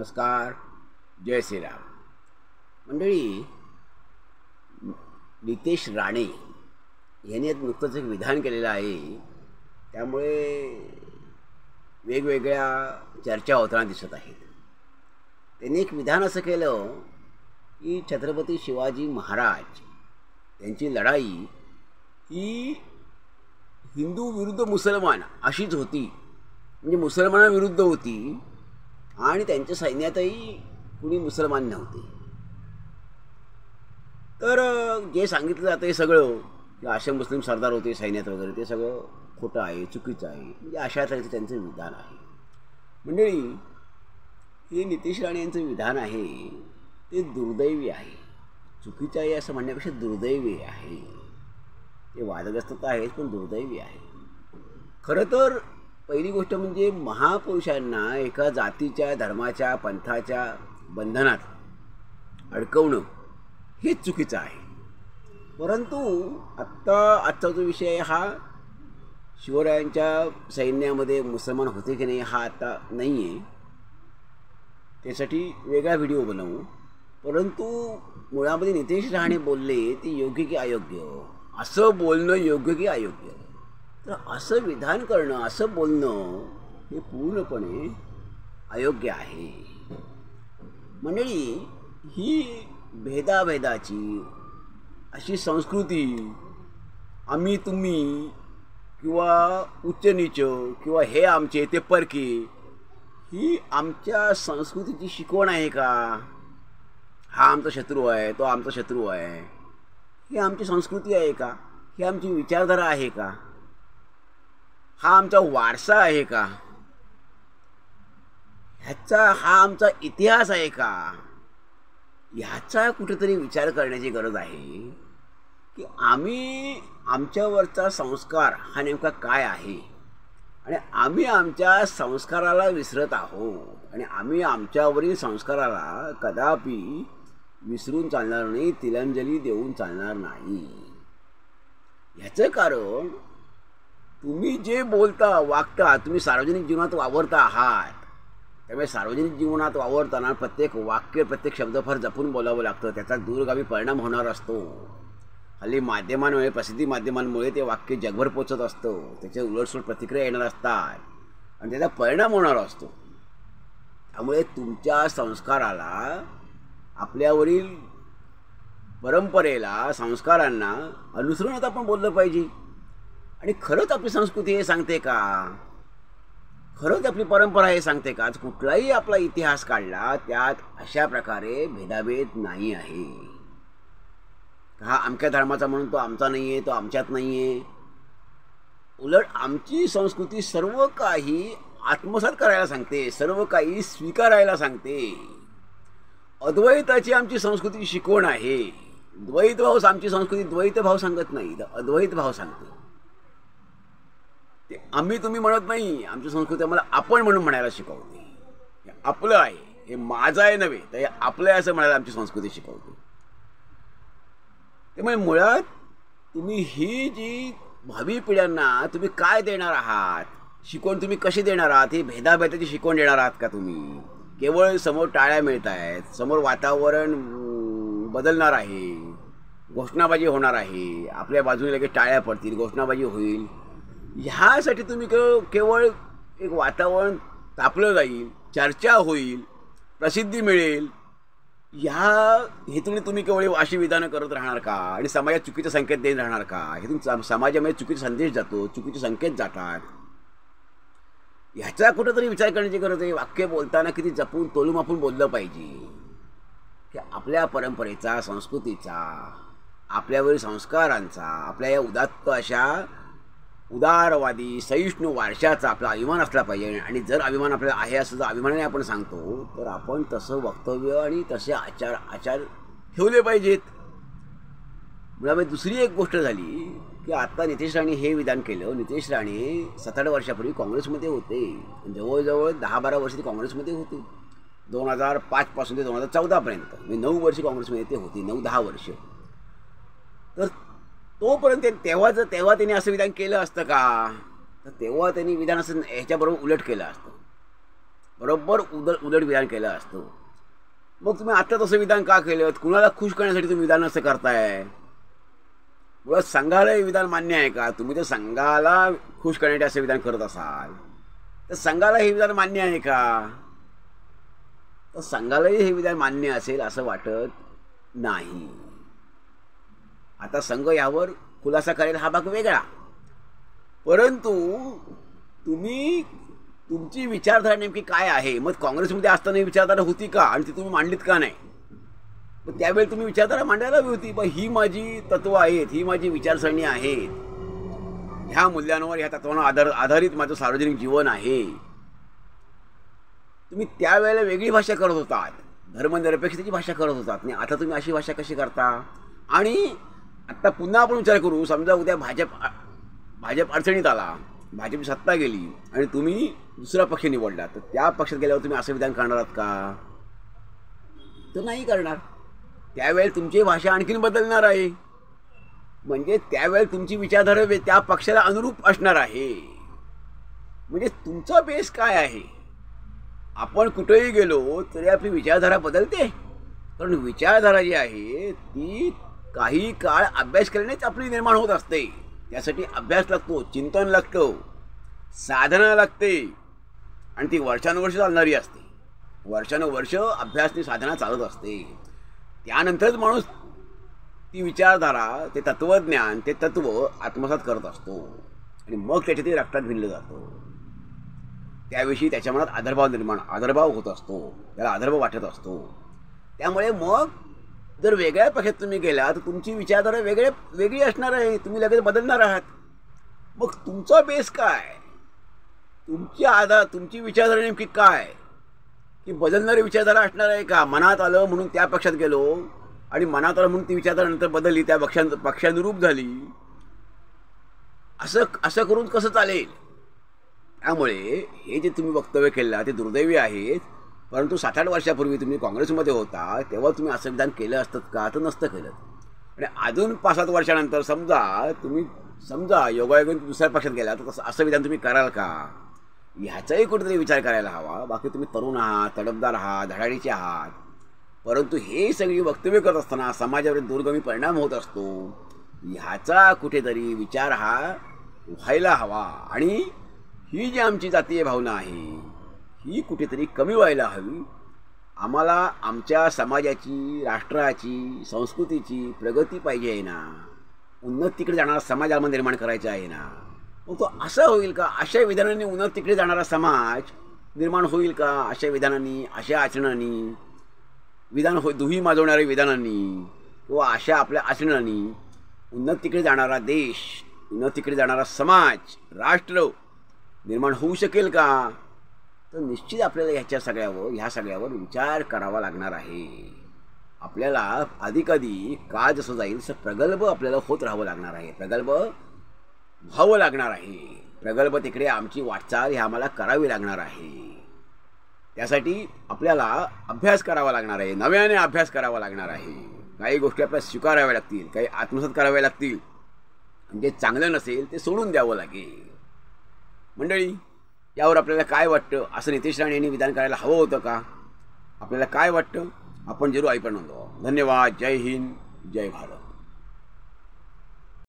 नमस्कार. जय श्रीराम. मंडळी, नितेश राणे यांनी नुकतंच एक विधान केलेलं आहे. त्यामुळे वेगवेगळ्या चर्चा होताना दिसत आहेत. त्यांनी एक विधान असं केलं की छत्रपती शिवाजी महाराज यांची लढाई ही हिंदू विरुद्ध मुसलमान अशीच होती, म्हणजे मुसलमानाविरुद्ध होती आणि त्यांच्या सैन्यातही कुणी मुसलमान नव्हते. तर जे सांगितलं जातं हे सगळं की असे मुस्लिम सरदार होते सैन्यात वगैरे, ते सगळं खोटं आहे, चुकीचं आहे. म्हणजे अशा तऱ्हेचं त्यांचं विधान आहे. मंडळी, हे नितेश राणे यांचं विधान आहे ते दुर्दैवी आहे. चुकीचं आहे असं म्हणण्यापेक्षा दुर्दैवी आहे. ते वादग्रस्त तर आहेच, पण दुर्दैवी आहे. खरं तर पहिली गोष्ट म्हणजे महापुरुषांना एका जातीच्या, धर्माच्या, पंथाच्या बंधनात अडकवणं हेच चुकीचं आहे. परंतु आजचा जो विषय आहे हा शिवरायांच्या सैन्यामध्ये मुसलमान होते की नाही हा आता नाही आहे. त्यासाठी वेगळा व्हिडिओ बनवू. परंतु मुळामध्ये नितेश राणे बोलले ते योग्य की अयोग्य, असं बोलणं योग्य की अयोग्य. तर असं विधान करणं, असं बोलणं हे पूर्णपणे अयोग्य आहे. मंडळी, ही भेदाभेदाची अशी संस्कृती, आम्ही तुम्ही किंवा उच्च नीच किंवा हे आमचे ते परके, ही आमच्या संस्कृतीची शिकवण आहे का? हा आमचा शत्रू आहे, तो आमचा शत्रू आहे, ही आमची संस्कृती आहे का? ही आमची विचारधारा आहे का? हा आमचा वारसा आहे का? हा आमचा इतिहास आहे का? ह्याचा कुठेतरी विचार करण्याची गरज आहे की आम्ही आमच्यावरचा संस्कार हा नेमका काय आहे आणि आम्ही आमच्या संस्काराला विसरत आहोत आणि आम्ही आमच्यावरील संस्काराला कदापि विसरून चालणार नाही, तिलांजली देऊन चालणार नाही. ह्याचं कारण तुम्ही जे बोलता, वागता, तुम्ही सार्वजनिक जीवनात वावरता आहात. त्यामुळे सार्वजनिक जीवनात वावरताना प्रत्येक वाक्य, प्रत्येक शब्द फार जपून बोलावं लागतं. त्याचा दूरगामी परिणाम होणार असतो. हल्ली माध्यमांमुळे, प्रसिद्धी माध्यमांमुळे ते वाक्य जगभर पोचत असतं. त्याचे उलटसुलट प्रतिक्रिया येणार असतात आणि त्याचा परिणाम होणार असतो. त्यामुळे तुमच्या संस्काराला, आपल्यावरील परंपरेला, संस्कारांना अनुसरूनच आपण बोललं पाहिजे. आणि खरंच आपली संस्कृती हे सांगते का? खरंच आपली परंपरा हे सांगते का? आज कुठलाही आपला इतिहास काढला त्यात अशा प्रकारे भेदाभेद नाही आहे. हा अमक्या धर्माचा म्हणून तो आमचा नाही आहे, तो आमच्यात नाही आहे. उलट आमची संस्कृती सर्व काही आत्मसात करायला सांगते, सर्व काही स्वीकारायला सांगते. अद्वैताची आमची संस्कृती शिकवण आहे. द्वैत भाव, आमची संस्कृती द्वैत भाव सांगत नाही, तर अद्वैत भाव सांगते. ते आम्ही तुम्ही म्हणत नाही. आमची संस्कृती आम्हाला आपण म्हणून म्हणायला शिकवते. हे आपलं आहे, हे माझं आहे नव्हे, तर हे आपलं आहे असं म्हणायला आमची संस्कृती शिकवते. त्यामुळे मुळात तुम्ही ही जी भावी पिढ्यांना तुम्ही काय देणार आहात, शिकवण तुम्ही कशी देणार आहात, ही भेदाभेदाची शिकवण देणार आहात का तुम्ही? केवळ समोर टाळ्या मिळत आहेत, समोर वातावरण बदलणार आहे, घोषणाबाजी होणार आहे, आपल्या बाजूने लगेच टाळ्या पडतील, घोषणाबाजी होईल, ह्यासाठी तुम्ही केवळ एक वातावरण तापलं जाईल, चर्चा होईल, प्रसिद्धी मिळेल, ह्या हेतूने तुम्ही केवळ अशी विधानं करत राहणार का? आणि समाजात चुकीचे संकेत देत राहणार का? हेतून समाजामध्ये चुकीचा संदेश जातो, चुकीचे संकेत जातात. ह्याचा कुठंतरी विचार करण्याची गरज आहे. वाक्य बोलताना किती जपून तोलून आपण बोललं पाहिजे की आपल्या परंपरेचा, संस्कृतीचा, आपल्यावरील संस्कारांचा, आपल्या या उदात्त अशा उदारवादी सहिष्णू वारशाचा आपला अभिमान असला पाहिजे. आणि जर अभिमान आपल्याला आहे असं जर अभिमानाने आपण सांगतो, तर आपण तसं वक्तव्य आणि तसे आचार ठेवले पाहिजेत. मुळामध्ये दुसरी एक गोष्ट झाली की आता नितेश राणे हे विधान केलं. नितेश राणे 7-8 वर्षापूर्वी काँग्रेसमध्ये होते. जवळजवळ 10-12 वर्ष ते काँग्रेसमध्ये होते. 2005 पासून ते 2014पर्यंत, म्हणजे 9 वर्ष काँग्रेसमध्ये ते होते, 9-10 वर्ष. तर तोपर्यंत तेव्हा त्यांनी असं विधान केलं असतं का? तर तेव्हा त्यांनी विधान असं ह्याच्याबरोबर उलट केलं असतं. बरोबर उलट विधान केलं असतं. मग तुम्ही आता तसं विधान का केलं? कुणाला खुश करण्यासाठी तुम्ही विधान असं करताय? मुळात संघाला हे विधान मान्य आहे का? तुम्ही जर संघाला खुश करण्यासाठी असं विधान करत असाल तर संघाला हे विधान मान्य आहे का? तर संघालाही हे विधान मान्य असेल असं वाटत नाही. आता संघ यावर खुलासा करेल हा भाग वेगळा, परंतु तुम्ही तुमची विचारधारा नेमकी काय आहे? मग काँग्रेसमध्ये असताना विचारधारा होती का आणि ती तुम्ही मांडलीत का नाही? मग त्यावेळी तुम्ही विचारधारा मांडायला हवी होती. पण ही माझी तत्व आहेत, ही माझी विचारसरणी आहेत, ह्या मूल्यांवर ह्या तत्वांवर आधारित माझं सार्वजनिक जीवन आहे. तुम्ही त्यावेळेला वेगळी भाषा करत होतात, धर्मनिरपेक्षतेची भाषा करत होतात. नाही आता तुम्ही अशी भाषा कशी करता? आणि आत्ता पुन्हा आपण विचार करू, समजा उद्या भाजप अडचणीत आला, भाजपची सत्ता गेली आणि तुम्ही दुसरा पक्ष निवडला, तर त्या पक्षात गेल्यावर तुम्ही असं विधान करणार आहात का? तर नाही करणार. त्यावेळेला तुमची भाषा आणखीन बदलणार आहे. म्हणजे त्यावेळेला तुमची विचारधारा त्या पक्षाला अनुरूप असणार आहे. म्हणजे तुमचा बेस काय आहे? आपण कुठेही गेलो तरी आपली विचारधारा बदलते, कारण विचारधारा जी आहे ती काही काळ अभ्यास केल्यानेच आपली निर्माण होत असते. त्यासाठी अभ्यास लागतो, चिंतन लागतं, साधना लागते आणि ती वर्षानुवर्ष चालणारी असते. वर्षानुवर्ष अभ्यासनी साधना चालत असते. त्यानंतरच माणूस ती विचारधारा, ते तत्वज्ञान, ते तत्व आत्मसात करत असतो आणि मग त्याच्या ते रक्तात भिनलं जातं. त्याविषयी त्याच्या मनात आदरभाव होत असतो, त्याला आदरभाव वाटत असतो. त्यामुळे मग जर वेगळ्या पक्षात तुम्ही गेला तर तुमची विचारधारा वेगळी असणार आहे, तुम्ही लगेच बदलणार आहात. मग तुमचा बेस काय? तुमची विचारधारा नेमकी काय? की बदलणारी विचारधारा असणार आहे का? मनात आलं म्हणून त्या पक्षात गेलो आणि मनात आलं म्हणून ती विचारधारा नंतर बदलली, त्या पक्षानुरूप झाली, असं करून कसं चालेल? त्यामुळे हे जे तुम्ही वक्तव्य केलं ते दुर्दैवी आहेत. परंतु 7-8 वर्षापूर्वी तुम्ही काँग्रेसमध्ये होता तेव्हा तुम्ही असं विधान केलं असतं का? तर नसतं केलं. आणि अजून 5-7 वर्षानंतर समजा योगायोगाने दुसऱ्या पक्षात गेला तर असं विधान तुम्ही कराल का? ह्याचाही कुठेतरी विचार करायला हवा. बाकी तुम्ही तरुण आहात, तडफदार आहात, धडाडीचे आहात, परंतु हे सगळी वक्तव्य करत असताना समाजावर दूरगामी परिणाम होत असतो. ह्याचा कुठेतरी विचार हा व्हायला हवा आणि ही जी आमची जातीय भावना आहे ही कुठेतरी कमी व्हायला हवी. आम्हाला आमच्या समाजाची, राष्ट्राची, संस्कृतीची प्रगती पाहिजे आहे ना, उन्नतीकडे जाणारा समाज आम्हाला निर्माण करायचा आहे ना. मग तो असा होईल का? अशा विधानांनी उन्नतीकडे जाणारा समाज निर्माण होईल का? अशा विधानांनी, अशा आचरणांनी, दुही माजवणाऱ्या विधानांनी किंवा अशा आपल्या आचरणांनी उन्नतीकडे जाणारा देश, उन्नतीकडे जाणारा समाज, राष्ट्र निर्माण होऊ शकेल का? तर निश्चित आपल्याला ह्या सगळ्यावर विचार करावा लागणार आहे. आपल्याला अधिकाधिक काळ जसं जाईल तसं प्रगल्भ आपल्याला होत राहावं लागणार आहे, प्रगल्भ व्हावं लागणार आहे. प्रगल्भ तिकडे आमची वाटचाल ही आम्हाला करावी लागणार आहे. त्यासाठी आपल्याला अभ्यास करावा लागणार आहे, नव्याने अभ्यास करावा लागणार आहे. काही गोष्टी आपल्याला स्वीकाराव्या लागतील, काही आत्मसात कराव्या लागतील. म्हणजे चांगलं नसेल ते सोडून द्यावं लागेल. मंडळी, यावर आपल्याला काय वाटतं? असं नितेश राणे यांनी विधान करायला हवं होतं का? आपल्याला काय वाटतं? आपण जरूर ऐकून नोंदवा. धन्यवाद. जय हिंद, जय भारत.